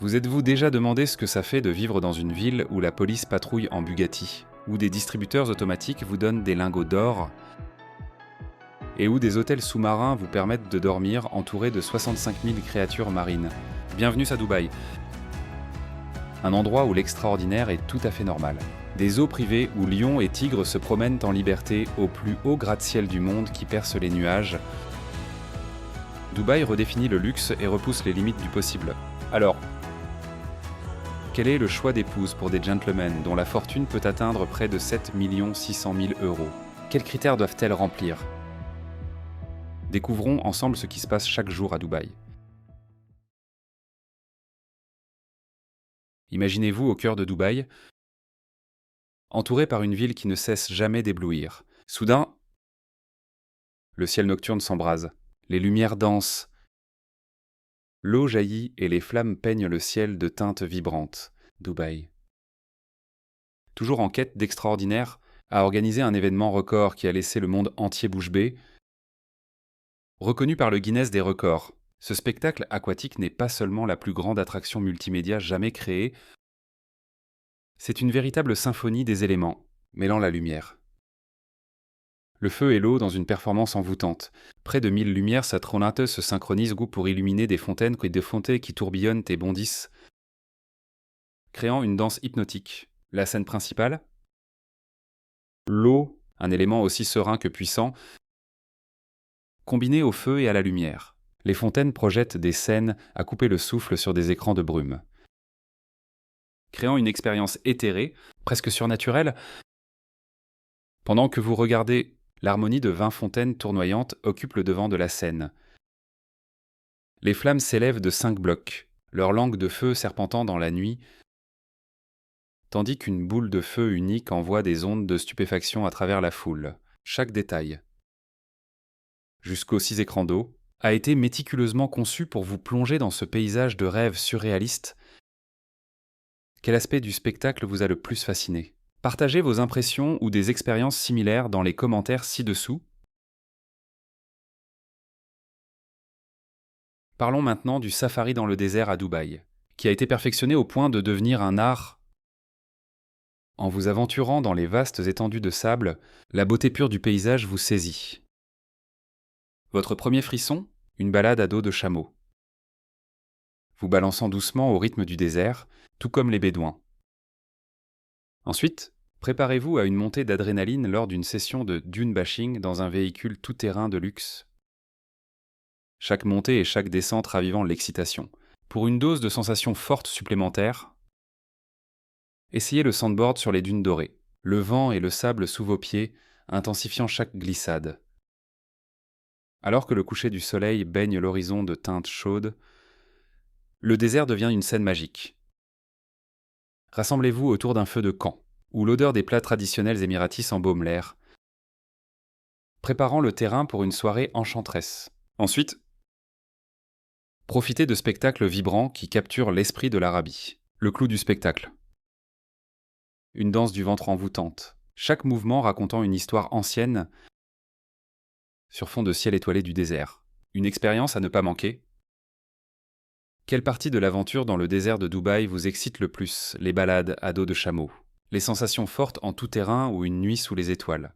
Vous êtes-vous déjà demandé ce que ça fait de vivre dans une ville où la police patrouille en Bugatti, où des distributeurs automatiques vous donnent des lingots d'or et où des hôtels sous-marins vous permettent de dormir entourés de 65 000 créatures marines? Bienvenue à Dubaï, un endroit où l'extraordinaire est tout à fait normal. Des eaux privées où lions et tigres se promènent en liberté au plus haut gratte-ciel du monde qui perce les nuages. Dubaï redéfinit le luxe et repousse les limites du possible. Alors, quel est le choix d'épouse pour des gentlemen dont la fortune peut atteindre près de 7 600 000 euros? Quels critères doivent-elles remplir? Découvrons ensemble ce qui se passe chaque jour à Dubaï. Imaginez-vous au cœur de Dubaï, entouré par une ville qui ne cesse jamais d'éblouir. Soudain, le ciel nocturne s'embrase, les lumières dansent, l'eau jaillit et les flammes peignent le ciel de teintes vibrantes. Dubaï, toujours en quête d'extraordinaire, a organisé un événement record qui a laissé le monde entier bouche bée. Reconnu par le Guinness des records, ce spectacle aquatique n'est pas seulement la plus grande attraction multimédia jamais créée, c'est une véritable symphonie des éléments, mêlant la lumière. Le feu et l'eau dans une performance envoûtante. Près de 1000 lumières s'atronate se synchronisent pour illuminer des fontaines qui tourbillonnent et bondissent, créant une danse hypnotique. La scène principale? L'eau, un élément aussi serein que puissant, combiné au feu et à la lumière. Les fontaines projettent des scènes à couper le souffle sur des écrans de brume, créant une expérience éthérée, presque surnaturelle, pendant que vous regardez. L'harmonie de 20 fontaines tournoyantes occupe le devant de la scène. Les flammes s'élèvent de 5 blocs, leur langue de feu serpentant dans la nuit, tandis qu'une boule de feu unique envoie des ondes de stupéfaction à travers la foule. Chaque détail, jusqu'aux 6 écrans d'eau, a été méticuleusement conçu pour vous plonger dans ce paysage de rêve surréaliste. Quel aspect du spectacle vous a le plus fasciné? Partagez vos impressions ou des expériences similaires dans les commentaires ci-dessous. Parlons maintenant du safari dans le désert à Dubaï, qui a été perfectionné au point de devenir un art. En vous aventurant dans les vastes étendues de sable, la beauté pure du paysage vous saisit. Votre premier frisson? Une balade à dos de chameau, vous balançant doucement au rythme du désert, tout comme les bédouins. Ensuite, préparez-vous à une montée d'adrénaline lors d'une session de dune bashing dans un véhicule tout-terrain de luxe. Chaque montée et chaque descente ravivant l'excitation. Pour une dose de sensations fortes supplémentaires, essayez le sandboard sur les dunes dorées, le vent et le sable sous vos pieds, intensifiant chaque glissade. Alors que le coucher du soleil baigne l'horizon de teintes chaudes, le désert devient une scène magique. Rassemblez-vous autour d'un feu de camp, où l'odeur des plats traditionnels émiratis embaume l'air, préparant le terrain pour une soirée enchanteresse. Ensuite, profitez de spectacles vibrants qui capturent l'esprit de l'Arabie. Le clou du spectacle. Une danse du ventre envoûtante, chaque mouvement racontant une histoire ancienne sur fond de ciel étoilé du désert. Une expérience à ne pas manquer. Quelle partie de l'aventure dans le désert de Dubaï vous excite le plus? Les balades à dos de chameau, les sensations fortes en tout terrain ou une nuit sous les étoiles?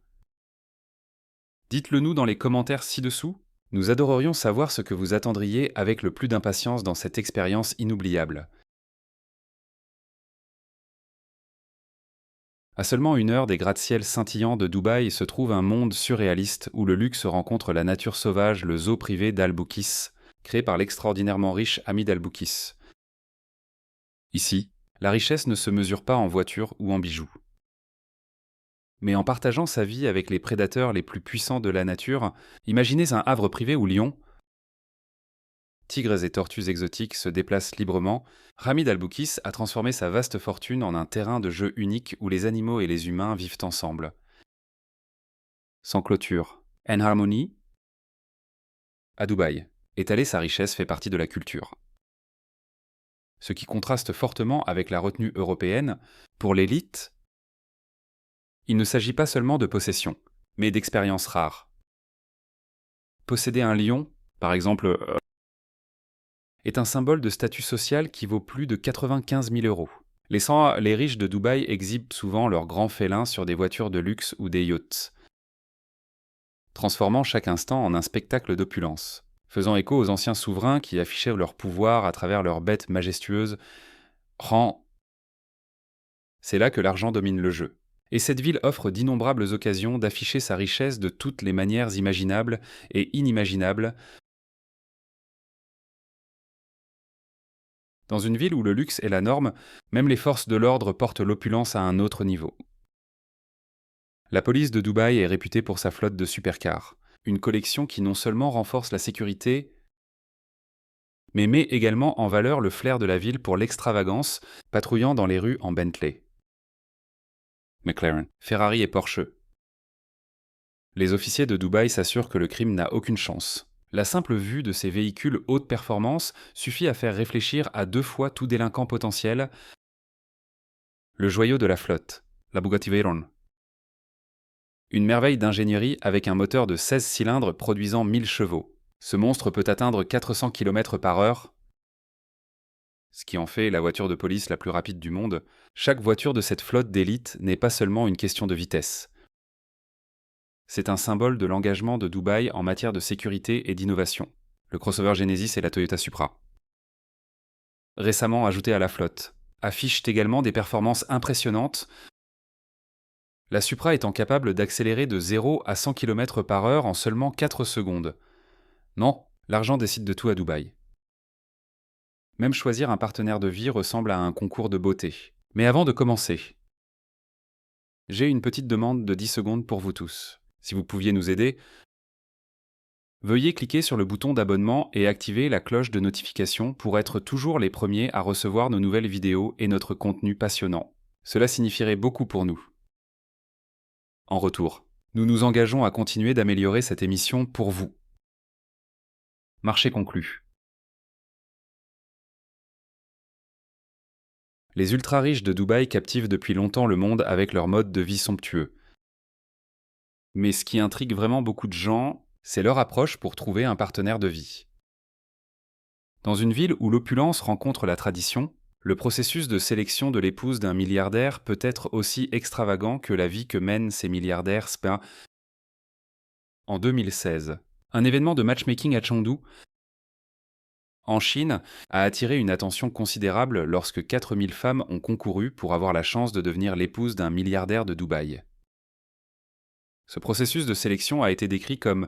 Dites-le nous dans les commentaires ci-dessous. Nous adorerions savoir ce que vous attendriez avec le plus d'impatience dans cette expérience inoubliable. À seulement 1 heure des gratte-ciels scintillants de Dubaï se trouve un monde surréaliste où le luxe rencontre la nature sauvage, le zoo privé d'Al-Boukis, créé par l'extraordinairement riche Hamid Al-Boukis. Ici, la richesse ne se mesure pas en voitures ou en bijoux, mais en partageant sa vie avec les prédateurs les plus puissants de la nature. Imaginez un havre privé où lions, tigres et tortues exotiques se déplacent librement. Hamid Al-Boukis a transformé sa vaste fortune en un terrain de jeu unique où les animaux et les humains vivent ensemble. Sans clôture, en harmonie, à Dubaï, étaler sa richesse fait partie de la culture. Ce qui contraste fortement avec la retenue européenne. Pour l'élite, il ne s'agit pas seulement de possession, mais d'expériences rares. Posséder un lion, par exemple, est un symbole de statut social qui vaut plus de 95 000 euros. Les riches de Dubaï exhibent souvent leurs grands félins sur des voitures de luxe ou des yachts, transformant chaque instant en un spectacle d'opulence, faisant écho aux anciens souverains qui affichaient leur pouvoir à travers leurs bêtes majestueuses. C'est là que l'argent domine le jeu. Et cette ville offre d'innombrables occasions d'afficher sa richesse de toutes les manières imaginables et inimaginables. Dans une ville où le luxe est la norme, même les forces de l'ordre portent l'opulence à un autre niveau. La police de Dubaï est réputée pour sa flotte de supercars, une collection qui non seulement renforce la sécurité, mais met également en valeur le flair de la ville pour l'extravagance, patrouillant dans les rues en Bentley, McLaren, Ferrari et Porsche. Les officiers de Dubaï s'assurent que le crime n'a aucune chance. La simple vue de ces véhicules haute performance suffit à faire réfléchir à 2 fois tout délinquant potentiel. Le joyau de la flotte, la Bugatti Veyron. Une merveille d'ingénierie avec un moteur de 16 cylindres produisant 1000 chevaux. Ce monstre peut atteindre 400 km/h, ce qui en fait la voiture de police la plus rapide du monde. Chaque voiture de cette flotte d'élite n'est pas seulement une question de vitesse. C'est un symbole de l'engagement de Dubaï en matière de sécurité et d'innovation. Le crossover Genesis et la Toyota Supra, récemment ajoutés à la flotte, affichent également des performances impressionnantes, la Supra étant capable d'accélérer de 0 à 100 km/h en seulement 4 secondes. Non, l'argent décide de tout à Dubaï. Même choisir un partenaire de vie ressemble à un concours de beauté. Mais avant de commencer, j'ai une petite demande de 10 secondes pour vous tous. Si vous pouviez nous aider, veuillez cliquer sur le bouton d'abonnement et activer la cloche de notification pour être toujours les premiers à recevoir nos nouvelles vidéos et notre contenu passionnant. Cela signifierait beaucoup pour nous. En retour, nous nous engageons à continuer d'améliorer cette émission pour vous. Marché conclu. Les ultra-riches de Dubaï captivent depuis longtemps le monde avec leur mode de vie somptueux. Mais ce qui intrigue vraiment beaucoup de gens, c'est leur approche pour trouver un partenaire de vie. Dans une ville où l'opulence rencontre la tradition, le processus de sélection de l'épouse d'un milliardaire peut être aussi extravagant que la vie que mènent ces milliardaires. En 2016, un événement de matchmaking à Chengdu, en Chine, a attiré une attention considérable lorsque 4000 femmes ont concouru pour avoir la chance de devenir l'épouse d'un milliardaire de Dubaï. Ce processus de sélection a été décrit comme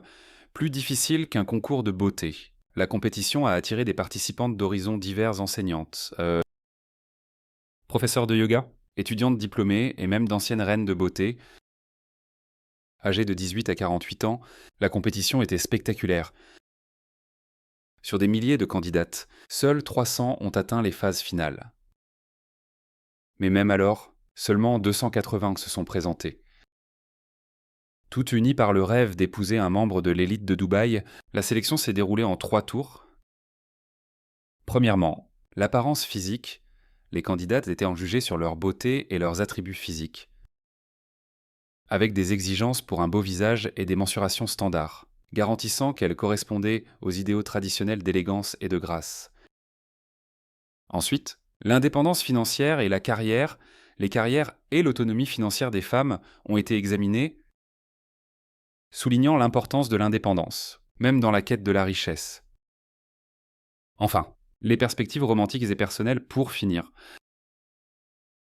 plus difficile qu'un concours de beauté. La compétition a attiré des participantes d'horizons divers, enseignantes, professeurs de yoga, étudiantes diplômées et même d'anciennes reines de beauté. Âgées de 18 à 48 ans, la compétition était spectaculaire. Sur des milliers de candidates, seules 300 ont atteint les phases finales. Mais même alors, seulement 280 se sont présentées. Toutes unies par le rêve d'épouser un membre de l'élite de Dubaï, la sélection s'est déroulée en 3 tours. Premièrement, l'apparence physique. Les candidates étaient en jugées sur leur beauté et leurs attributs physiques, avec des exigences pour un beau visage et des mensurations standards, garantissant qu'elles correspondaient aux idéaux traditionnels d'élégance et de grâce. Ensuite, l'indépendance financière et la carrière, les carrières et l'autonomie financière des femmes ont été examinées, soulignant l'importance de l'indépendance, même dans la quête de la richesse. Enfin, les perspectives romantiques et personnelles pour finir.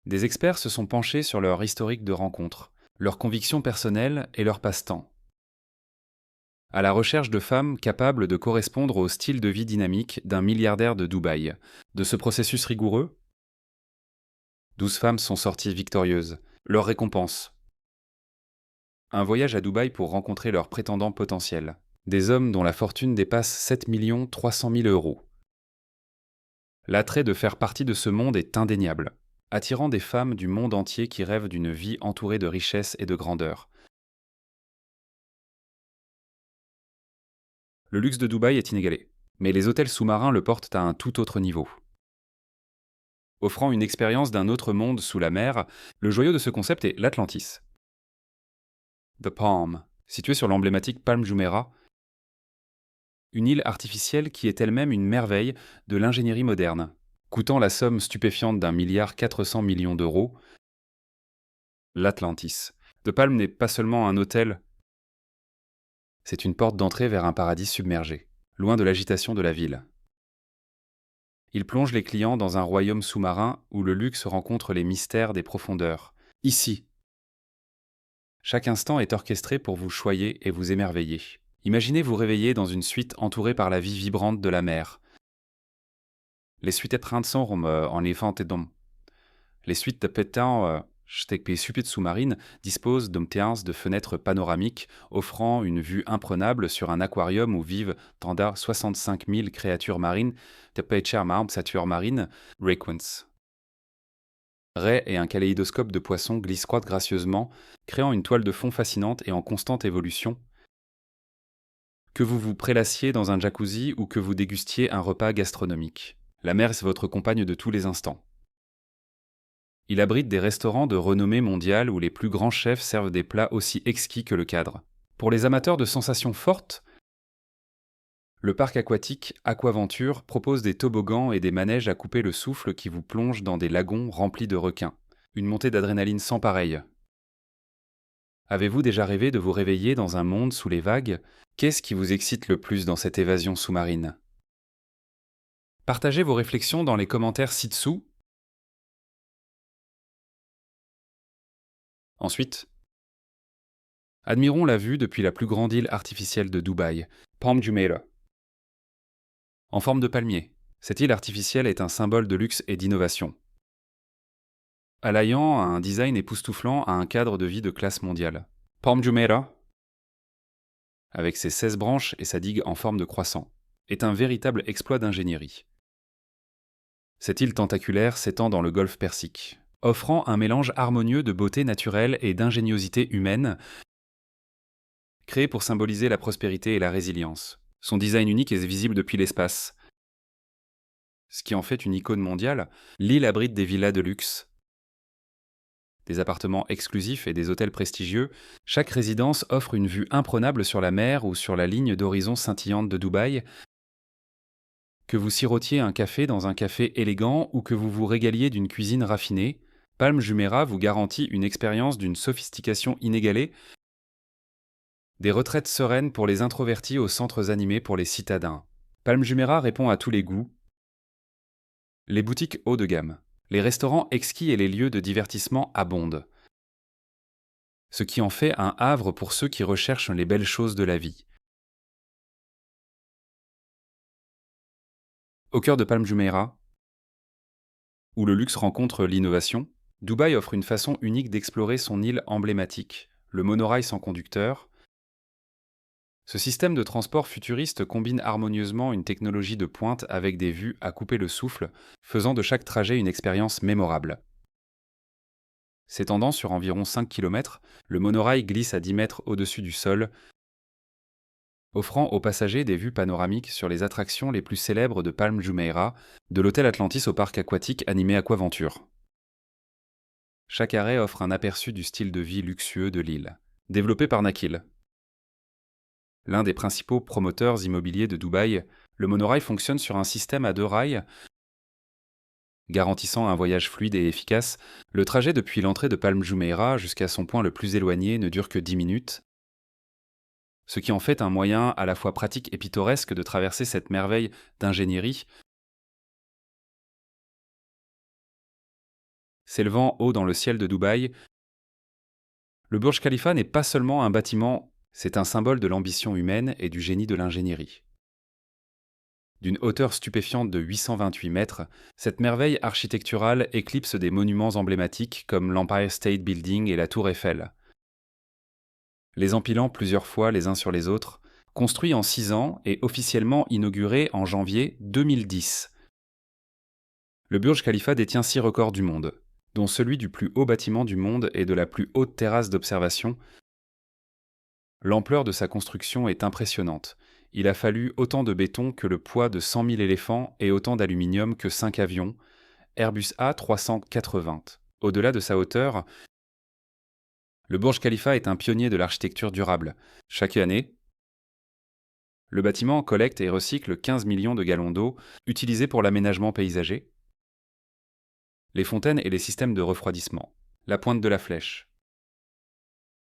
Des experts se sont penchés sur leur historique de rencontres, leurs convictions personnelles et leurs passe-temps, à la recherche de femmes capables de correspondre au style de vie dynamique d'un milliardaire de Dubaï. De ce processus rigoureux, 12 femmes sont sorties victorieuses. Leur récompense: un voyage à Dubaï pour rencontrer leurs prétendants potentiels, des hommes dont la fortune dépasse 7 300 000 euros. L'attrait de faire partie de ce monde est indéniable, attirant des femmes du monde entier qui rêvent d'une vie entourée de richesse et de grandeur. Le luxe de Dubaï est inégalé, mais les hôtels sous-marins le portent à un tout autre niveau. Offrant une expérience d'un autre monde sous la mer, le joyau de ce concept est l'Atlantis. The Palm, situé sur l'emblématique Palm Jumeirah, Une île artificielle qui est elle-même une merveille de l'ingénierie moderne. Coûtant la somme stupéfiante d'1,4 milliard d'euros, l'Atlantis. De Palm n'est pas seulement un hôtel, c'est une porte d'entrée vers un paradis submergé, loin de l'agitation de la ville. Il plonge les clients dans un royaume sous-marin où le luxe rencontre les mystères des profondeurs. Ici, chaque instant est orchestré pour vous choyer et vous émerveiller. Imaginez vous réveiller dans une suite entourée par la vie vibrante de la mer. Les suites Trans-Orm en Elefantedom. Les suites de Pétain, Sous sous-marine disposent de fenêtres panoramiques offrant une vue imprenable sur un aquarium où vivent tanda 65 000 créatures marines, sature marine, Requins. Raies et un kaléidoscope de poissons glissent gracieusement, créant une toile de fond fascinante et en constante évolution. Que vous vous prélassiez dans un jacuzzi ou que vous dégustiez un repas gastronomique, la mer est votre compagne de tous les instants. Il abrite des restaurants de renommée mondiale où les plus grands chefs servent des plats aussi exquis que le cadre. Pour les amateurs de sensations fortes, le parc aquatique Aquaventure propose des toboggans et des manèges à couper le souffle qui vous plongent dans des lagons remplis de requins. Une montée d'adrénaline sans pareille. Avez-vous déjà rêvé de vous réveiller dans un monde sous les vagues ? Qu'est-ce qui vous excite le plus dans cette évasion sous-marine ? Partagez vos réflexions dans les commentaires ci-dessous. Ensuite, admirons la vue depuis la plus grande île artificielle de Dubaï, Palm Jumeirah. En forme de palmier, cette île artificielle est un symbole de luxe et d'innovation, alliant un design époustouflant à un cadre de vie de classe mondiale. Palm Jumeirah, avec ses 16 branches et sa digue en forme de croissant, est un véritable exploit d'ingénierie. Cette île tentaculaire s'étend dans le golfe Persique, offrant un mélange harmonieux de beauté naturelle et d'ingéniosité humaine, créé pour symboliser la prospérité et la résilience. Son design unique est visible depuis l'espace. Ce qui en fait une icône mondiale, l'île abrite des villas de luxe, des appartements exclusifs et des hôtels prestigieux. Chaque résidence offre une vue imprenable sur la mer ou sur la ligne d'horizon scintillante de Dubaï. Que vous sirotiez un café dans un café élégant ou que vous vous régaliez d'une cuisine raffinée, Palm Jumeirah vous garantit une expérience d'une sophistication inégalée, des retraites sereines pour les introvertis aux centres animés pour les citadins. Palm Jumeirah répond à tous les goûts. Les boutiques haut de gamme, les restaurants exquis et les lieux de divertissement abondent. Ce qui en fait un havre pour ceux qui recherchent les belles choses de la vie. Au cœur de Palm Jumeirah, où le luxe rencontre l'innovation, Dubaï offre une façon unique d'explorer son île emblématique, le monorail sans conducteur. Ce système de transport futuriste combine harmonieusement une technologie de pointe avec des vues à couper le souffle, faisant de chaque trajet une expérience mémorable. S'étendant sur environ 5 km, le monorail glisse à 10 mètres au-dessus du sol, offrant aux passagers des vues panoramiques sur les attractions les plus célèbres de Palm Jumeirah, de l'hôtel Atlantis au parc aquatique animé Aquaventure. Chaque arrêt offre un aperçu du style de vie luxueux de l'île. Développé par Nakheel, l'un des principaux promoteurs immobiliers de Dubaï, le monorail fonctionne sur un système à 2 rails, garantissant un voyage fluide et efficace. Le trajet depuis l'entrée de Palm Jumeirah jusqu'à son point le plus éloigné ne dure que 10 minutes, ce qui en fait un moyen à la fois pratique et pittoresque de traverser cette merveille d'ingénierie. S'élevant haut dans le ciel de Dubaï, le Burj Khalifa n'est pas seulement un bâtiment, c'est un symbole de l'ambition humaine et du génie de l'ingénierie. D'une hauteur stupéfiante de 828 mètres, cette merveille architecturale éclipse des monuments emblématiques comme l'Empire State Building et la Tour Eiffel. Les empilant plusieurs fois les uns sur les autres, construit en 6 ans et officiellement inauguré en janvier 2010. Le Burj Khalifa détient 6 records du monde, dont celui du plus haut bâtiment du monde et de la plus haute terrasse d'observation. L'ampleur de sa construction est impressionnante. Il a fallu autant de béton que le poids de 100 000 éléphants et autant d'aluminium que 5 avions, Airbus A380. Au-delà de sa hauteur, le Burj Khalifa est un pionnier de l'architecture durable. Chaque année, Le bâtiment collecte et recycle 15 millions de gallons d'eau utilisés pour l'aménagement paysager, les fontaines et les systèmes de refroidissement. La pointe de la flèche,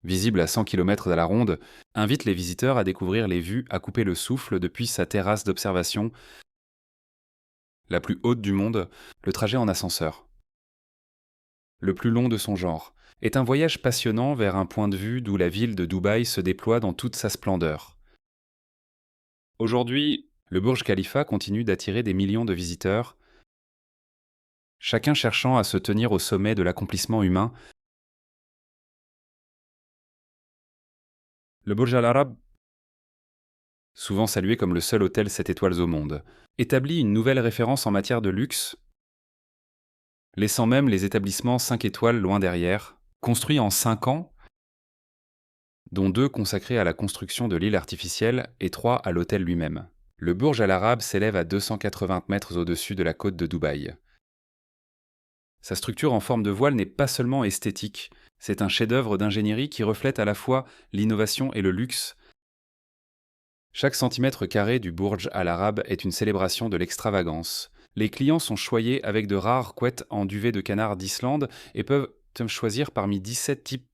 visible à 100 km à la ronde, invite les visiteurs à découvrir les vues à couper le souffle depuis sa terrasse d'observation, la plus haute du monde, le trajet en ascenseur. Le plus long de son genre, est un voyage passionnant vers un point de vue d'où la ville de Dubaï se déploie dans toute sa splendeur. Aujourd'hui, le Burj Khalifa continue d'attirer des millions de visiteurs, chacun cherchant à se tenir au sommet de l'accomplissement humain. Le Burj Al Arab, souvent salué comme le seul hôtel 7 étoiles au monde, établit une nouvelle référence en matière de luxe, laissant même les établissements 5 étoiles loin derrière, construits en 5 ans, dont 2 consacrés à la construction de l'île artificielle et 3 à l'hôtel lui-même. Le Burj Al Arab s'élève à 280 mètres au-dessus de la côte de Dubaï. Sa structure en forme de voile n'est pas seulement esthétique, c'est un chef-d'œuvre d'ingénierie qui reflète à la fois l'innovation et le luxe. Chaque centimètre carré du Burj Al Arab est une célébration de l'extravagance. Les clients sont choyés avec de rares couettes en duvet de canard d'Islande et peuvent choisir parmi 17 types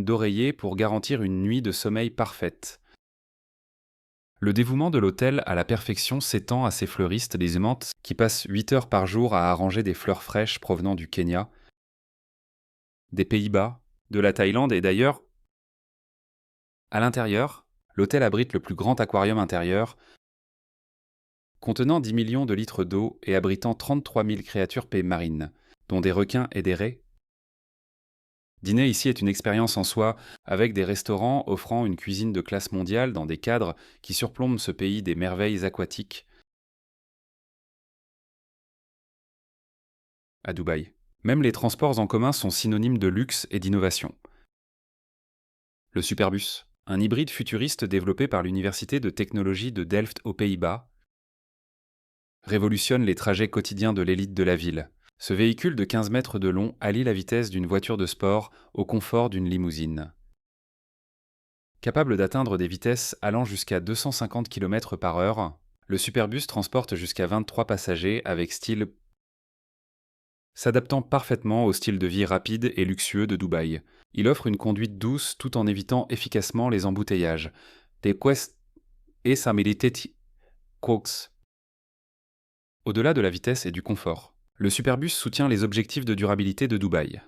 d'oreillers pour garantir une nuit de sommeil parfaite. Le dévouement de l'hôtel à la perfection s'étend à ses fleuristes des aimantes qui passent 8 heures par jour à arranger des fleurs fraîches provenant du Kenya, des Pays-Bas, de la Thaïlande et d'ailleurs. À l'intérieur, l'hôtel abrite le plus grand aquarium intérieur, contenant 10 millions de litres d'eau et abritant 33 000 créatures marines, dont des requins et des raies. Dîner ici est une expérience en soi, avec des restaurants offrant une cuisine de classe mondiale dans des cadres qui surplombent ce pays des merveilles aquatiques. À Dubaï, même les transports en commun sont synonymes de luxe et d'innovation. Le Superbus, un hybride futuriste développé par l'Université de technologie de Delft aux Pays-Bas, révolutionne les trajets quotidiens de l'élite de la ville. Ce véhicule de 15 mètres de long allie la vitesse d'une voiture de sport au confort d'une limousine. Capable d'atteindre des vitesses allant jusqu'à 250 km/h, le Superbus transporte jusqu'à 23 passagers avec style, s'adaptant parfaitement au style de vie rapide et luxueux de Dubaï. Il offre une conduite douce tout en évitant efficacement les embouteillages. Des quest et samiliteti quotes. Au-delà de la vitesse et du confort, le Superbus soutient les objectifs de durabilité de Dubaï.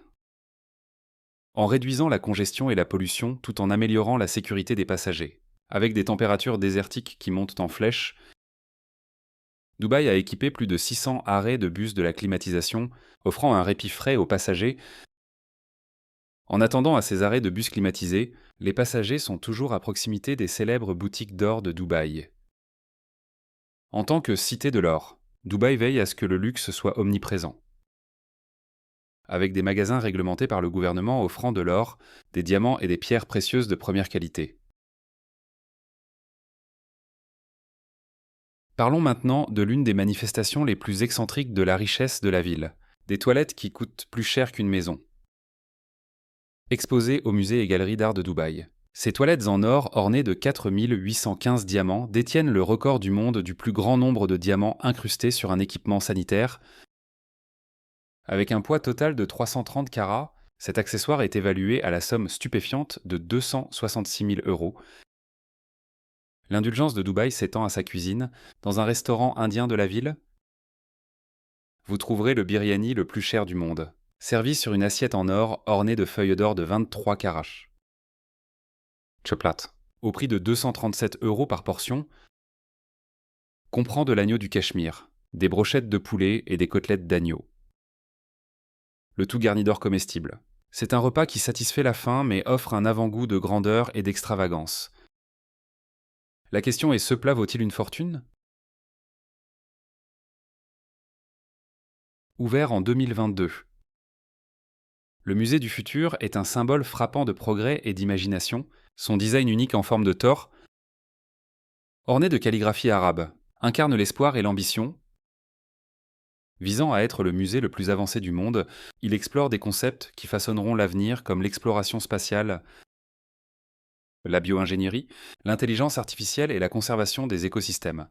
En réduisant la congestion et la pollution tout en améliorant la sécurité des passagers. Avec des températures désertiques qui montent en flèche, Dubaï a équipé plus de 600 arrêts de bus de la climatisation, offrant un répit frais aux passagers. En attendant à ces arrêts de bus climatisés, les passagers sont toujours à proximité des célèbres boutiques d'or de Dubaï. En tant que cité de l'or, Dubaï veille à ce que le luxe soit omniprésent. Avec des magasins réglementés par le gouvernement offrant de l'or, des diamants et des pierres précieuses de première qualité. Parlons maintenant de l'une des manifestations les plus excentriques de la richesse de la ville, des toilettes qui coûtent plus cher qu'une maison. Exposées au musée et galeries d'art de Dubaï. Ces toilettes en or ornées de 4 815 diamants détiennent le record du monde du plus grand nombre de diamants incrustés sur un équipement sanitaire. Avec un poids total de 330 carats, cet accessoire est évalué à la somme stupéfiante de 266 000 euros. L'indulgence de Dubaï s'étend à sa cuisine. Dans un restaurant indien de la ville, vous trouverez le biryani le plus cher du monde, servi sur une assiette en or ornée de feuilles d'or de 23 carats. Choplat, au prix de 237 euros par portion, comprend de l'agneau du Cachemire, des brochettes de poulet et des côtelettes d'agneau. Le tout garni d'or comestible. C'est un repas qui satisfait la faim mais offre un avant-goût de grandeur et d'extravagance. La question est, ce plat vaut-il une fortune ? Ouvert en 2022. Le musée du futur est un symbole frappant de progrès et d'imagination, son design unique en forme de tor, orné de calligraphie arabe, incarne l'espoir et l'ambition. Visant à être le musée le plus avancé du monde, il explore des concepts qui façonneront l'avenir comme l'exploration spatiale, la bio-ingénierie, l'intelligence artificielle et la conservation des écosystèmes.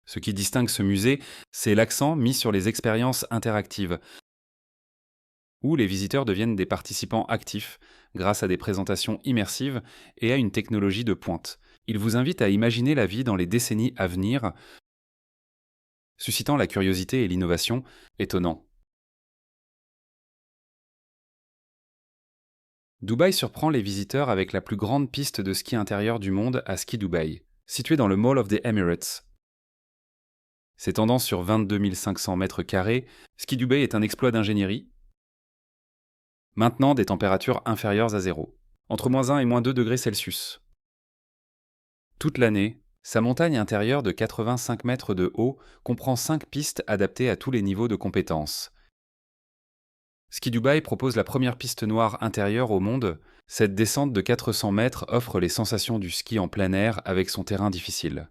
Ce qui distingue ce musée, c'est l'accent mis sur les expériences interactives, où les visiteurs deviennent des participants actifs grâce à des présentations immersives et à une technologie de pointe. Il vous invite à imaginer la vie dans les décennies à venir, suscitant la curiosité et l'innovation, étonnant. Dubaï surprend les visiteurs avec la plus grande piste de ski intérieur du monde à Ski Dubaï, située dans le Mall of the Emirates. S'étendant sur 22 500 mètres carrés, Ski Dubaï est un exploit d'ingénierie, maintenant des températures inférieures à zéro, entre -1 et -2 degrés Celsius. Toute l'année, sa montagne intérieure de 85 mètres de haut comprend 5 pistes adaptées à tous les niveaux de compétences. Ski Dubaï propose la première piste noire intérieure au monde. Cette descente de 400 mètres offre les sensations du ski en plein air avec son terrain difficile.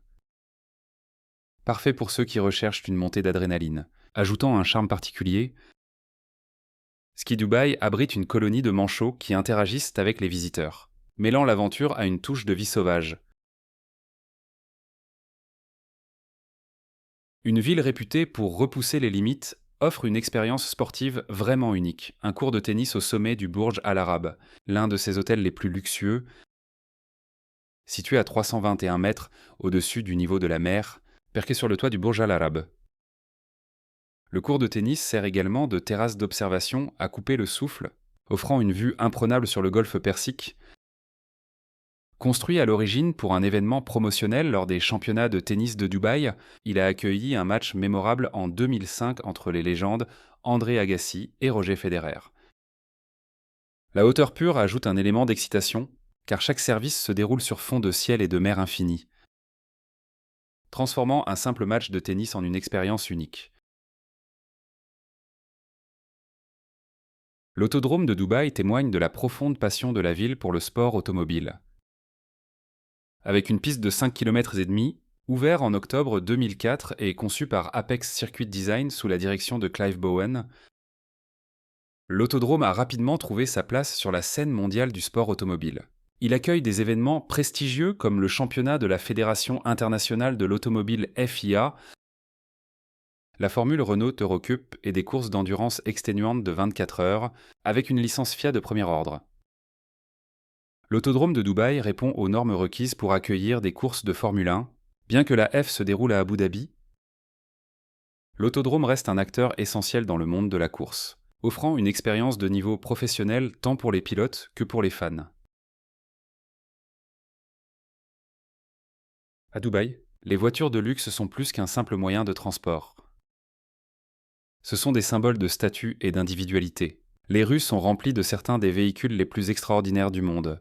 Parfait pour ceux qui recherchent une montée d'adrénaline. Ajoutant un charme particulier, Ski Dubaï abrite une colonie de manchots qui interagissent avec les visiteurs, mêlant l'aventure à une touche de vie sauvage. Une ville réputée pour repousser les limites offre une expérience sportive vraiment unique. Un cours de tennis au sommet du Burj Al Arab, l'un de ses hôtels les plus luxueux, situé à 321 mètres au-dessus du niveau de la mer, perché sur le toit du Burj Al Arab. Le cours de tennis sert également de terrasse d'observation à couper le souffle, offrant une vue imprenable sur le golfe Persique. Construit à l'origine pour un événement promotionnel lors des championnats de tennis de Dubaï, il a accueilli un match mémorable en 2005 entre les légendes André Agassi et Roger Federer. La hauteur pure ajoute un élément d'excitation, car chaque service se déroule sur fond de ciel et de mer infini, transformant un simple match de tennis en une expérience unique. L'autodrome de Dubaï témoigne de la profonde passion de la ville pour le sport automobile. Avec une piste de 5,5 km, ouvert en octobre 2004 et conçu par Apex Circuit Design sous la direction de Clive Bowen, l'autodrome a rapidement trouvé sa place sur la scène mondiale du sport automobile. Il accueille des événements prestigieux comme le championnat de la Fédération internationale de l'automobile FIA, la Formule Renault Eurocup et des courses d'endurance exténuantes de 24 heures, avec une licence FIA de premier ordre. L'autodrome de Dubaï répond aux normes requises pour accueillir des courses de Formule 1. Bien que la F se déroule à Abu Dhabi, l'autodrome reste un acteur essentiel dans le monde de la course, offrant une expérience de niveau professionnel tant pour les pilotes que pour les fans. À Dubaï, les voitures de luxe sont plus qu'un simple moyen de transport. Ce sont des symboles de statut et d'individualité. Les rues sont remplies de certains des véhicules les plus extraordinaires du monde.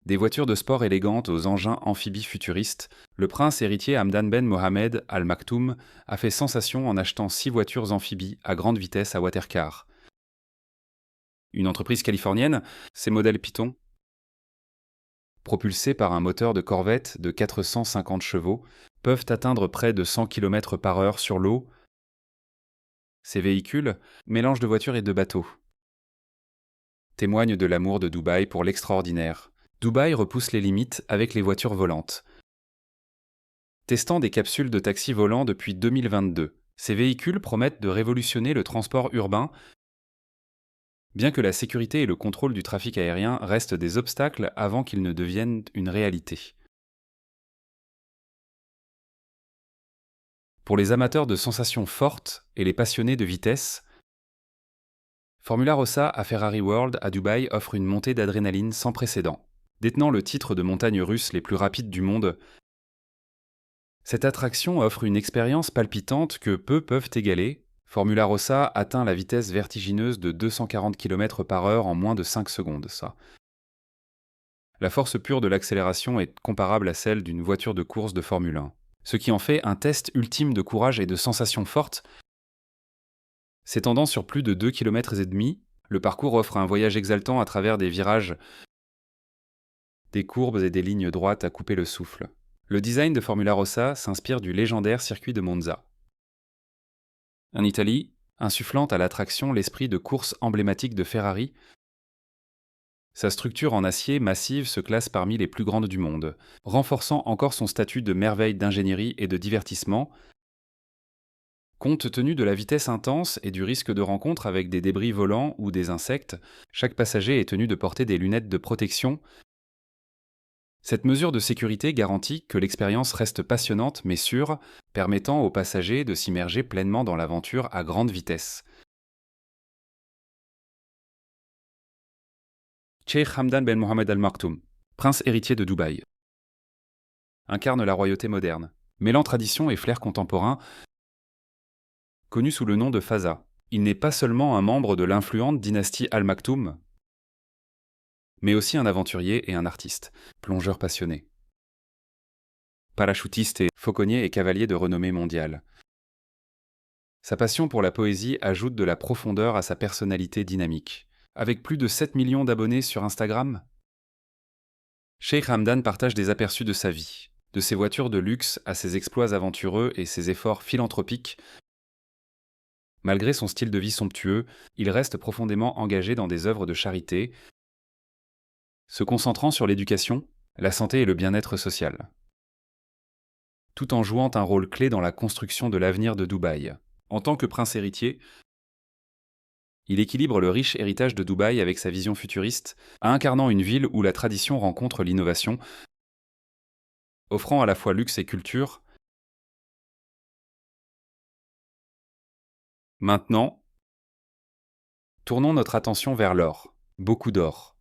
Des voitures de sport élégantes aux engins amphibies futuristes, le prince héritier Hamdan Ben Mohamed Al Maktoum a fait sensation en achetant 6 voitures amphibies à grande vitesse à Watercar. Une entreprise californienne, ses modèles Python, propulsés par un moteur de corvette de 450 chevaux, peuvent atteindre près de 100 km/h sur l'eau. Ces véhicules, mélange de voitures et de bateaux, témoignent de l'amour de Dubaï pour l'extraordinaire. Dubaï repousse les limites avec les voitures volantes. Testant des capsules de taxi volant depuis 2022, ces véhicules promettent de révolutionner le transport urbain, bien que la sécurité et le contrôle du trafic aérien restent des obstacles avant qu'ils ne deviennent une réalité. Pour les amateurs de sensations fortes et les passionnés de vitesse, Formula Rossa à Ferrari World à Dubaï offre une montée d'adrénaline sans précédent. Détenant le titre de montagne russe les plus rapides du monde, cette attraction offre une expérience palpitante que peu peuvent égaler. Formula Rossa atteint la vitesse vertigineuse de 240 km/h en moins de 5 secondes. La force pure de l'accélération est comparable à celle d'une voiture de course de Formule 1, ce qui en fait un test ultime de courage et de sensations fortes. S'étendant sur plus de 2,5 km, le parcours offre un voyage exaltant à travers des virages, des courbes et des lignes droites à couper le souffle. Le design de Formula Rossa s'inspire du légendaire circuit de Monza. En Italie, insufflant à l'attraction l'esprit de course emblématique de Ferrari, Sa structure en acier massive se classe parmi les plus grandes du monde, renforçant encore son statut de merveille d'ingénierie et de divertissement. Compte tenu de la vitesse intense et du risque de rencontre avec des débris volants ou des insectes, chaque passager est tenu de porter des lunettes de protection. Cette mesure de sécurité garantit que l'expérience reste passionnante mais sûre, permettant aux passagers de s'immerger pleinement dans l'aventure à grande vitesse. Cheikh Hamdan Ben Mohammed Al Maktoum, prince héritier de Dubaï, incarne la royauté moderne, mêlant tradition et flair contemporain. Connu sous le nom de Faza, il n'est pas seulement un membre de l'influente dynastie Al Maktoum, mais aussi un aventurier et un artiste, plongeur passionné, parachutiste et fauconnier et cavalier de renommée mondiale. Sa passion pour la poésie ajoute de la profondeur à sa personnalité dynamique. Avec plus de 7 millions d'abonnés sur Instagram, Cheikh Hamdan partage des aperçus de sa vie, de ses voitures de luxe à ses exploits aventureux et ses efforts philanthropiques. Malgré son style de vie somptueux, il reste profondément engagé dans des œuvres de charité, se concentrant sur l'éducation, la santé et le bien-être social, tout en jouant un rôle clé dans la construction de l'avenir de Dubaï. En tant que prince héritier, il équilibre le riche héritage de Dubaï avec sa vision futuriste, incarnant une ville où la tradition rencontre l'innovation, offrant à la fois luxe et culture. Maintenant, tournons notre attention vers l'or. Beaucoup d'or.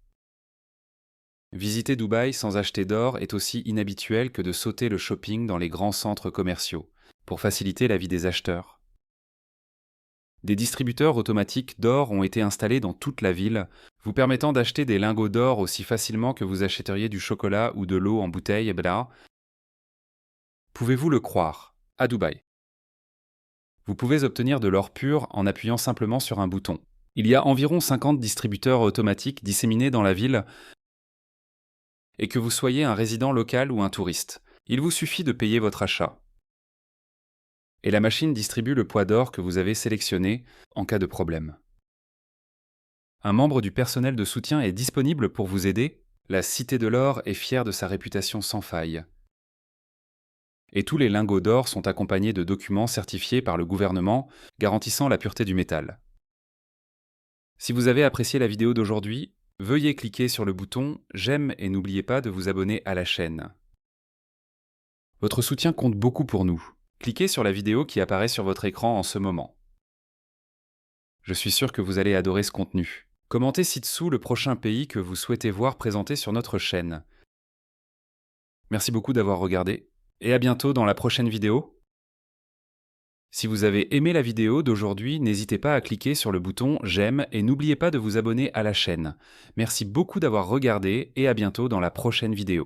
Visiter Dubaï sans acheter d'or est aussi inhabituel que de sauter le shopping dans les grands centres commerciaux, pour faciliter la vie des acheteurs. Des distributeurs automatiques d'or ont été installés dans toute la ville, vous permettant d'acheter des lingots d'or aussi facilement que vous achèteriez du chocolat ou de l'eau en bouteille. Pouvez-vous le croire? À Dubaï, vous pouvez obtenir de l'or pur en appuyant simplement sur un bouton. Il y a environ 50 distributeurs automatiques disséminés dans la ville, et que vous soyez un résident local ou un touriste. Il vous suffit de payer votre achat. Et la machine distribue le poids d'or que vous avez sélectionné en cas de problème. Un membre du personnel de soutien est disponible pour vous aider. La Cité de l'Or est fière de sa réputation sans faille. Et tous les lingots d'or sont accompagnés de documents certifiés par le gouvernement garantissant la pureté du métal. Si vous avez apprécié la vidéo d'aujourd'hui, veuillez cliquer sur le bouton « J'aime » et n'oubliez pas de vous abonner à la chaîne. Votre soutien compte beaucoup pour nous. Cliquez sur la vidéo qui apparaît sur votre écran en ce moment. Je suis sûr que vous allez adorer ce contenu. Commentez ci-dessous le prochain pays que vous souhaitez voir présenté sur notre chaîne. Merci beaucoup d'avoir regardé, et à bientôt dans la prochaine vidéo. Si vous avez aimé la vidéo d'aujourd'hui, n'hésitez pas à cliquer sur le bouton « J'aime » et n'oubliez pas de vous abonner à la chaîne. Merci beaucoup d'avoir regardé et à bientôt dans la prochaine vidéo.